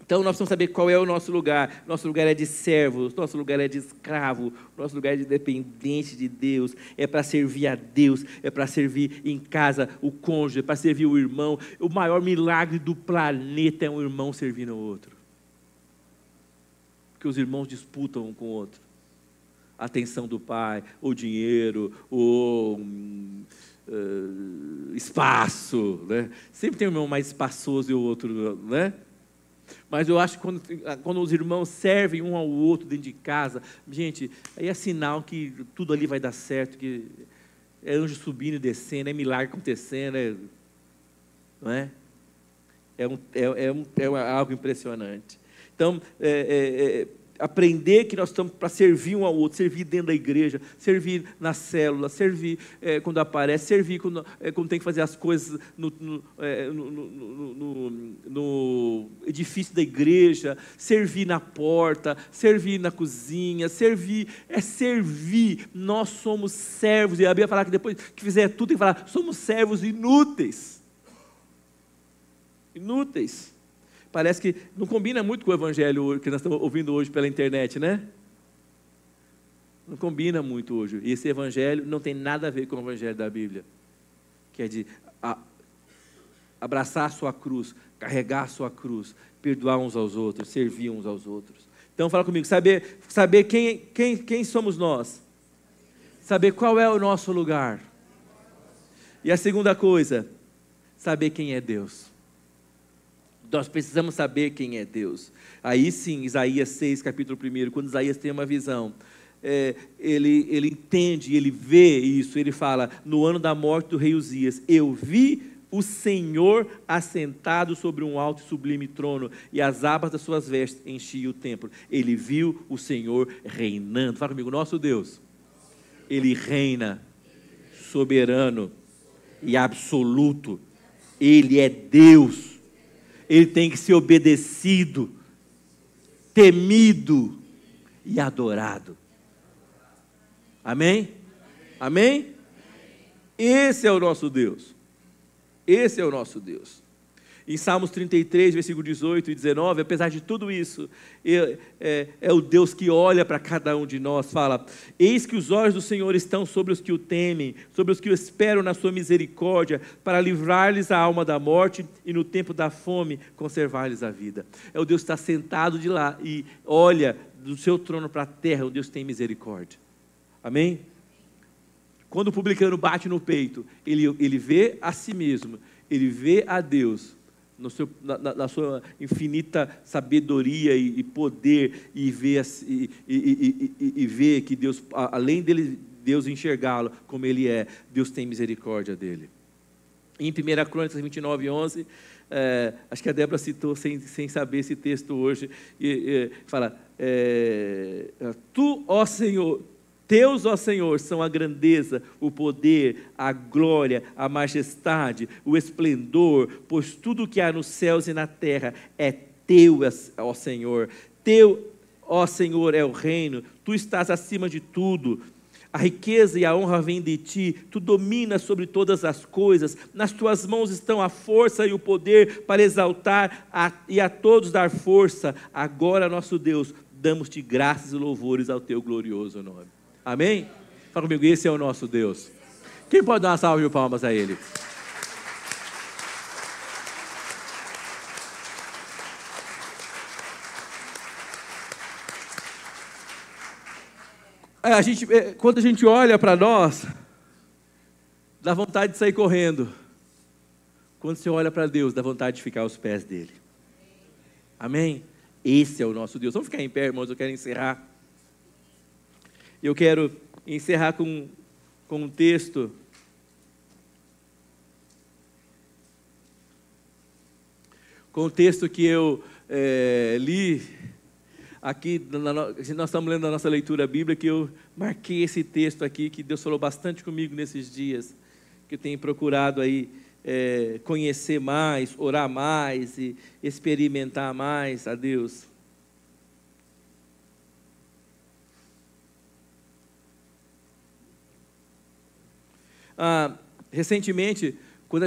Então, nós precisamos saber qual é o nosso lugar. Nosso lugar é de servo, nosso lugar é de escravo, nosso lugar é de dependente de Deus. É para servir a Deus, é para servir em casa o cônjuge, é para servir o irmão. O maior milagre do planeta é um irmão servindo o outro. Porque os irmãos disputam um com o outro. A atenção do pai, o dinheiro, o espaço, né? Sempre tem um irmão mais espaçoso e o outro, né? Mas eu acho que quando os irmãos servem um ao outro dentro de casa, gente, aí é sinal que tudo ali vai dar certo, que é anjo subindo e descendo, é milagre acontecendo, não é? É algo impressionante. Então, aprender que nós estamos para servir um ao outro, servir dentro da igreja, servir na célula, servir quando aparece, servir quando tem que fazer as coisas no edifício da igreja, servir na porta, servir na cozinha, servir. Nós somos servos, e a Bíblia fala que depois que fizer tudo, tem que falar, somos servos inúteis. Inúteis. Parece que não combina muito com o evangelho que nós estamos ouvindo hoje pela internet, né? Não combina muito hoje. E esse evangelho não tem nada a ver com o evangelho da Bíblia, que é de abraçar a sua cruz, carregar a sua cruz, perdoar uns aos outros, servir uns aos outros. Então fala comigo, saber quem somos nós, saber qual é o nosso lugar. E a segunda coisa, saber quem é Deus. Nós precisamos saber quem é Deus. Aí sim, Isaías 6, capítulo 1, quando Isaías tem uma visão, ele entende, ele vê isso, ele fala, no ano da morte do rei Uzias, eu vi o Senhor assentado sobre um alto e sublime trono, e as abas das suas vestes enchiam o templo. Ele viu o Senhor reinando. Fala comigo, nosso Deus, Ele reina soberano e absoluto. Ele é Deus. Ele tem que ser obedecido, temido e adorado. Amém? Amém? Esse é o nosso Deus. Esse é o nosso Deus. Em Salmos 33, versículo 18 e 19, apesar de tudo isso, é o Deus que olha para cada um de nós, fala: eis que os olhos do Senhor estão sobre os que o temem, sobre os que o esperam na sua misericórdia, para livrar-lhes a alma da morte e no tempo da fome conservar-lhes a vida. É o Deus que está sentado de lá e olha do seu trono para a terra, o Deus que tem misericórdia. Amém? Quando o publicano bate no peito, ele vê a si mesmo, ele vê a Deus na sua infinita sabedoria e poder, e vê que Deus, além dele, Deus enxergá-lo como ele é, Deus tem misericórdia dele. Em 1 Crônicas 29, 11, acho que a Débora citou sem saber esse texto hoje, fala: tu, ó Senhor, teus, ó Senhor, são a grandeza, o poder, a glória, a majestade, o esplendor, pois tudo que há nos céus e na terra é teu, ó Senhor. Teu, ó Senhor, é o reino, tu estás acima de tudo. A riqueza e a honra vêm de ti, tu dominas sobre todas as coisas, nas tuas mãos estão a força e o poder para exaltar e a todos dar força. Agora, nosso Deus, damos-te graças e louvores ao teu glorioso nome. Amém? Fala comigo, esse é o nosso Deus. Quem pode dar uma salva de palmas a Ele? Quando a gente olha para nós, dá vontade de sair correndo. Quando você olha para Deus, dá vontade de ficar aos pés dEle. Amém? Esse é o nosso Deus. Vamos ficar em pé, irmãos, eu quero encerrar. Eu quero encerrar com um texto que eu li aqui, nós estamos lendo a nossa leitura bíblica, que eu marquei esse texto aqui, que Deus falou bastante comigo nesses dias, que eu tenho procurado aí conhecer mais, orar mais e experimentar mais a Deus. Recentemente, quando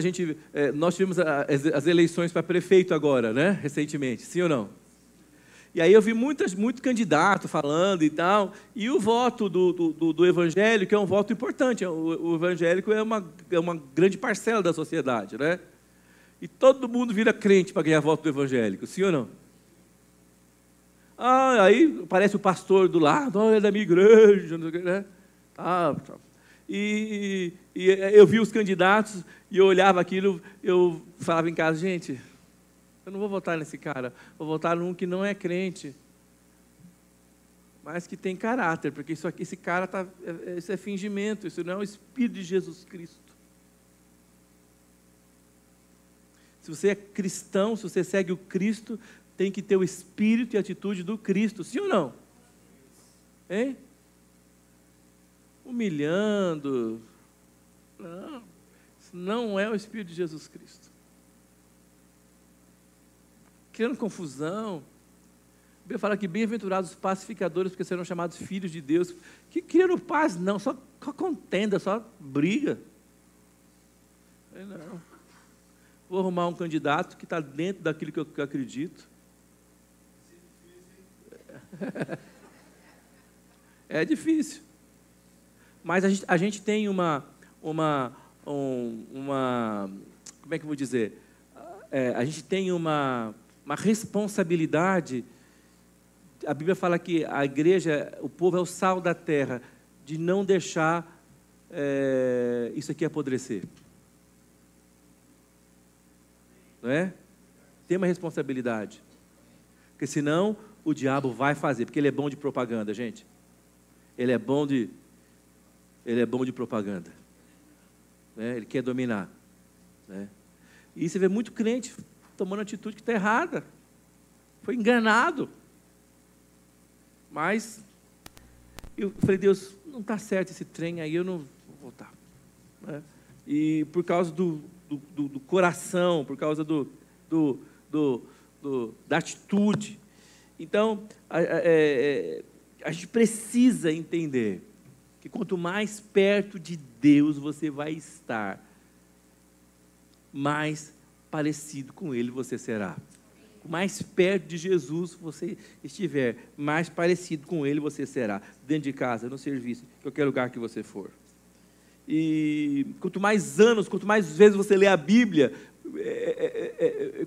nós tivemos as eleições para prefeito agora, né? Recentemente, sim ou não? E aí eu vi muito candidato falando e tal, e o voto do evangélico é um voto importante. O evangélico é uma grande parcela da sociedade, né? E todo mundo vira crente para ganhar voto do evangélico, sim ou não? Aí aparece o pastor do lado, é da minha igreja, né? E eu vi os candidatos e eu olhava aquilo, eu falava em casa: gente, eu não vou votar nesse cara, vou votar num que não é crente, mas que tem caráter, porque esse cara isso é fingimento, isso não é o Espírito de Jesus Cristo. Se você é cristão, se você segue o Cristo, tem que ter o espírito e a atitude do Cristo, sim ou não? Hein? Humilhando. Não, isso não é o Espírito de Jesus Cristo. Criando confusão. A Bíblia fala que bem-aventurados os pacificadores, porque serão chamados filhos de Deus. Que criando paz, não, só contenda, só briga. Não. Vou arrumar um candidato que está dentro daquilo que eu acredito. É difícil. Mas a gente tem uma como é que eu vou dizer? A gente tem uma responsabilidade. A Bíblia fala que a igreja, o povo é o sal da terra, de não deixar isso aqui apodrecer. Não é? Tem uma responsabilidade. Porque senão o diabo vai fazer, porque ele é bom de propaganda, gente. Ele é bom de propaganda, né? Ele quer dominar, né? E você vê muito crente tomando atitude que está errada, foi enganado, mas eu falei: Deus, não está certo esse trem aí, eu não vou voltar, né? E por causa do coração, por causa da atitude. Então a gente precisa entender que quanto mais perto de Deus você vai estar, mais parecido com Ele você será. Quanto mais perto de Jesus você estiver, mais parecido com Ele você será. Dentro de casa, no serviço, em qualquer lugar que você for. E quanto mais anos, quanto mais vezes você lê a Bíblia,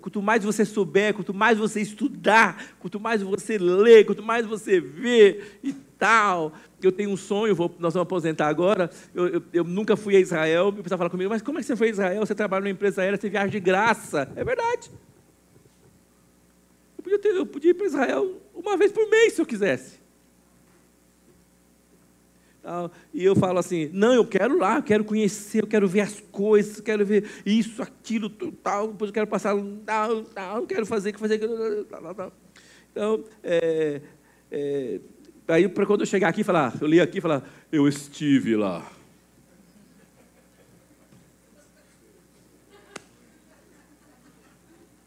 quanto mais você souber, quanto mais você estudar, quanto mais você lê, quanto mais você vê e tal. Eu tenho um sonho, nós vamos aposentar agora, eu nunca fui a Israel, o pessoal fala comigo, mas como é que você foi a Israel? Você trabalha numa empresa aérea, você viaja de graça. É verdade. Eu podia ir para Israel uma vez por mês, se eu quisesse. E eu falo assim, não, eu quero lá, eu quero conhecer, eu quero ver as coisas, eu quero ver isso, aquilo, tal, depois eu quero passar, tal, eu quero fazer, tal. Então, aí para quando eu chegar aqui, falar, eu li aqui e falar, eu estive lá.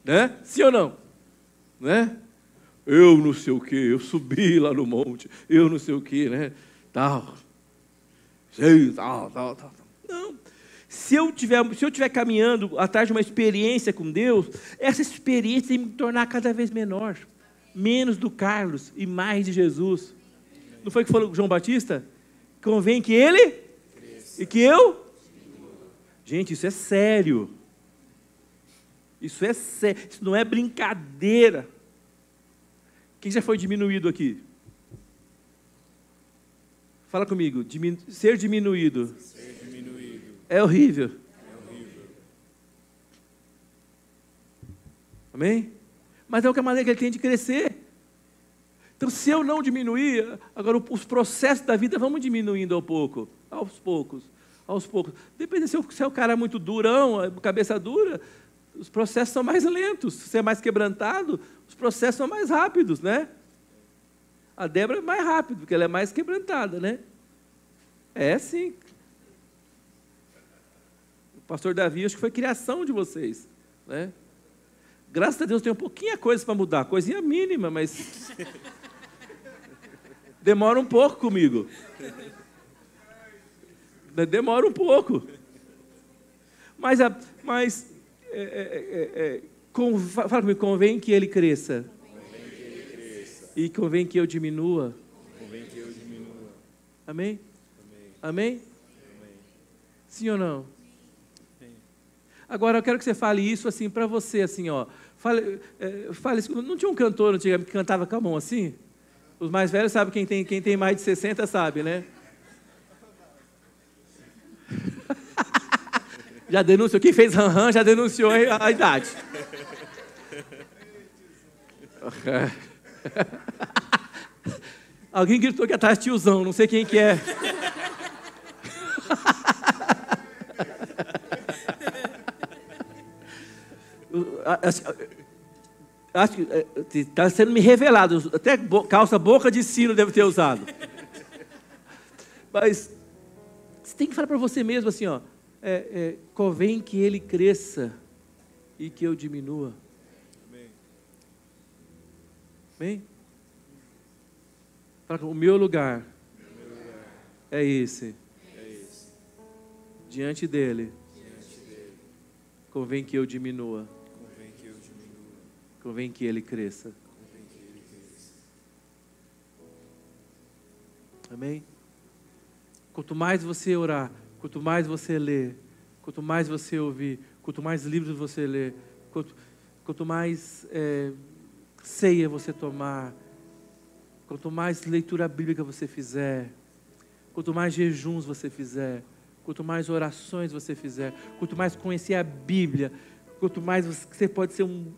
Né? Sim ou não? Né? Eu não sei o quê, eu subi lá no monte, eu não sei o quê, né? Tal. Tal. Não. Se eu estiver caminhando atrás de uma experiência com Deus, essa experiência tem que me tornar cada vez menor. Menos do Carlos e mais de Jesus. Não foi o que falou João Batista? Convém que ele e que eu? Gente, isso é sério. Isso é sério. Isso não é brincadeira. Quem já foi diminuído aqui? Fala comigo, ser diminuído. É horrível. Amém? Mas é a maneira que ele tem de crescer. Então, se eu não diminuir, agora os processos da vida vão diminuindo aos poucos. Depende se é o cara muito durão, cabeça dura, os processos são mais lentos. Se é mais quebrantado, os processos são mais rápidos, né? A Débora é mais rápida, porque ela é mais quebrantada, né? É sim. O pastor Davi, acho que foi criação de vocês, né? Graças a Deus tem um pouquinho coisa para mudar, coisinha mínima, mas demora um pouco comigo. Demora um pouco. Fala comigo, convém que ele cresça. E convém que eu diminua. Amém? Amém? Sim ou não? Agora eu quero que você fale isso assim para você, assim, ó. Fale isso. Não tinha um cantor antigamente que cantava com a mão assim? Os mais velhos sabem, quem tem mais de 60 sabe, né? Já denunciou, quem fez ran-ran já denunciou a idade. Alguém gritou que atrás tiozão, não sei quem que é. Acho que está sendo me revelado, até calça boca de sino deve ter usado. Mas você tem que falar para você mesmo assim, ó, convém que ele cresça e que eu diminua. Amém? Fala, o meu lugar é esse. Diante dele, convém que eu diminua. Convém que ele cresça. Amém? Quanto mais você orar, quanto mais você ler, quanto mais você ouvir, quanto mais livros você ler, quanto mais ceia você tomar, quanto mais leitura bíblica você fizer, quanto mais jejuns você fizer, quanto mais orações você fizer, quanto mais conhecer a Bíblia, quanto mais você pode ser um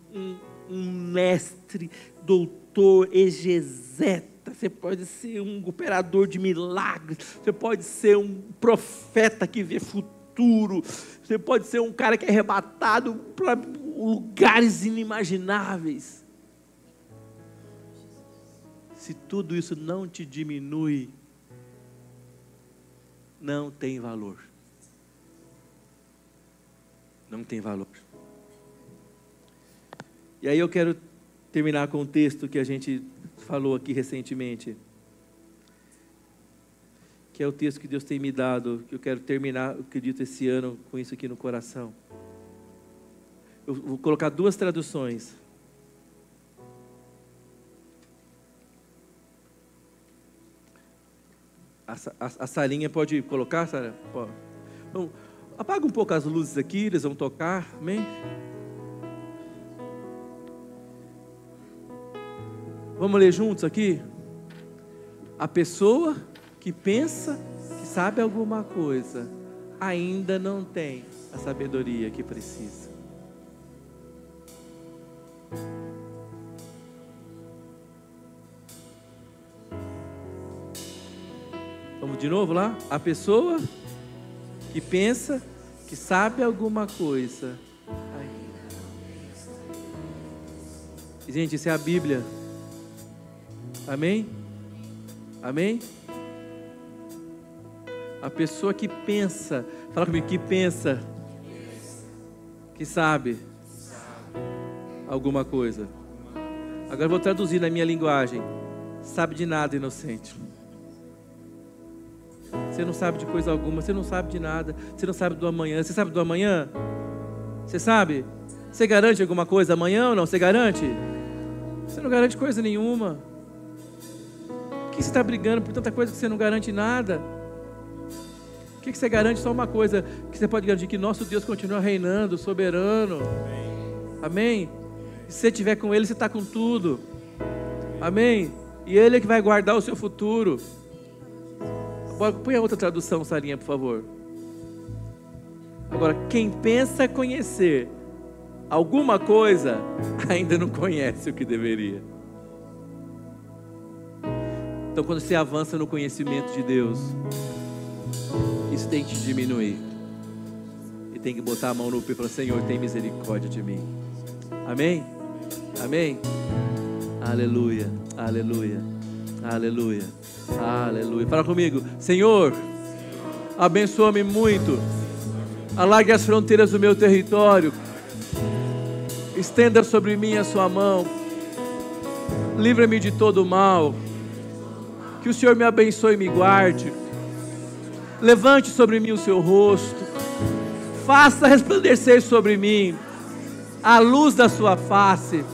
mestre, doutor, exegeta, você pode ser um operador de milagres, você pode ser um profeta que vê futuro, você pode ser um cara que é arrebatado para lugares inimagináveis. Se tudo isso não te diminui, não tem valor. Não tem valor. E aí eu quero terminar com um texto que a gente falou aqui recentemente. que é o texto que Deus tem me dado, que eu quero terminar, acredito, esse ano com isso aqui no coração. Eu vou colocar 2 traduções. A Sarinha pode colocar, Sara? Então, apaga um pouco as luzes aqui, eles vão tocar, amém? Vamos ler juntos aqui? A pessoa que pensa que sabe alguma coisa, ainda não tem a sabedoria que precisa. Vamos de novo lá? A pessoa que pensa que sabe alguma coisa. Gente, isso é a Bíblia. Amém? Amém? A pessoa que pensa, fala comigo, que pensa, que sabe alguma coisa. Agora eu vou traduzir na minha linguagem. Sabe de nada, inocente. Você não sabe de coisa alguma, você não sabe de nada, você não sabe do amanhã. Você sabe do amanhã? Você sabe? Você garante alguma coisa amanhã ou não? Você garante? Você não garante coisa nenhuma. Por que você está brigando por tanta coisa que você não garante nada? O que você garante? Só uma coisa que você pode garantir: que nosso Deus continua reinando, soberano. Amém? E se você estiver com Ele, você está com tudo. Amém? E Ele é que vai guardar o seu futuro. Põe a outra tradução, Sarinha, por favor. Agora, quem pensa conhecer alguma coisa, ainda não conhece o que deveria. Então, quando você avança no conhecimento de Deus, isso tem que te diminuir. E tem que botar a mão no peito e falar: Senhor, tem misericórdia de mim. Amém? Amém? Aleluia, aleluia, aleluia, aleluia. Fala comigo: Senhor, abençoa-me muito. Alargue as fronteiras do meu território. Estenda sobre mim a sua mão. Livra-me de todo o mal. Que o Senhor me abençoe e me guarde. Levante sobre mim o seu rosto. Faça resplandecer sobre mim a luz da sua face.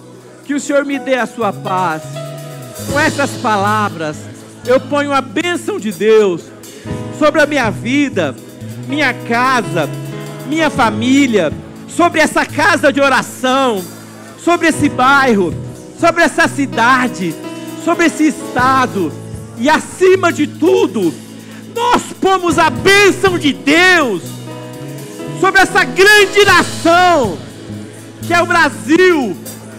Que o Senhor me dê a sua paz. Com essas palavras, eu ponho a bênção de Deus sobre a minha vida, minha casa, minha família, sobre essa casa de oração, sobre esse bairro, sobre essa cidade, sobre esse estado. E acima de tudo, nós pomos a bênção de Deus sobre essa grande nação, que é o Brasil.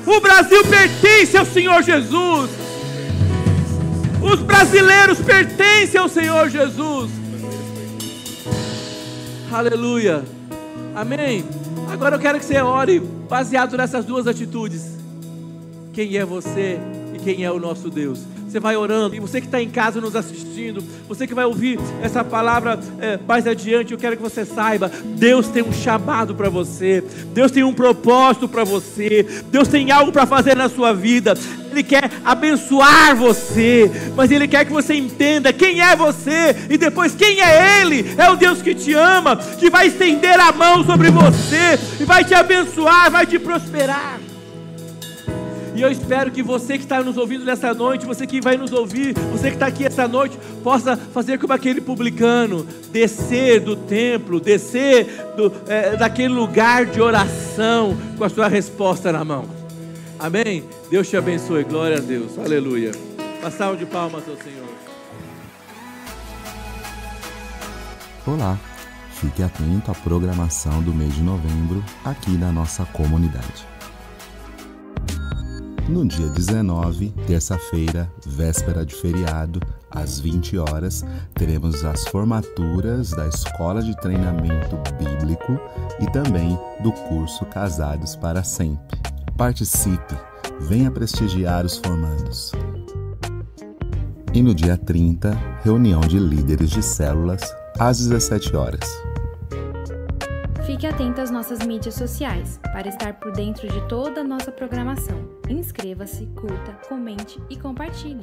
O Brasil pertence ao Senhor Jesus. Os brasileiros pertencem ao Senhor Jesus. Aleluia. Amém. Agora eu quero que você ore baseado nessas 2 atitudes. Quem é você e quem é o nosso Deus? Você vai orando, e você que está em casa nos assistindo, você que vai ouvir essa palavra mais adiante, eu quero que você saiba: Deus tem um chamado para você, Deus tem um propósito para você, Deus tem algo para fazer na sua vida. Ele quer abençoar você, mas Ele quer que você entenda quem é você, e depois quem é Ele. É o Deus que te ama, que vai estender a mão sobre você, e vai te abençoar, vai te prosperar. E eu espero que você que está nos ouvindo nessa noite, você que vai nos ouvir, você que está aqui essa noite, possa fazer como aquele publicano, descer do templo, descer daquele lugar de oração, com a sua resposta na mão. Amém? Deus te abençoe, glória a Deus, aleluia. Uma salva de palmas ao Senhor. Olá, fique atento à programação do mês de novembro aqui na nossa comunidade. No dia 19, terça-feira, véspera de feriado, às 20 horas, teremos as formaturas da Escola de Treinamento Bíblico e também do curso Casados para Sempre. Participe, venha prestigiar os formandos. E no dia 30, reunião de líderes de células, às 17 horas. Fique atento às nossas mídias sociais para estar por dentro de toda a nossa programação. Inscreva-se, curta, comente e compartilhe.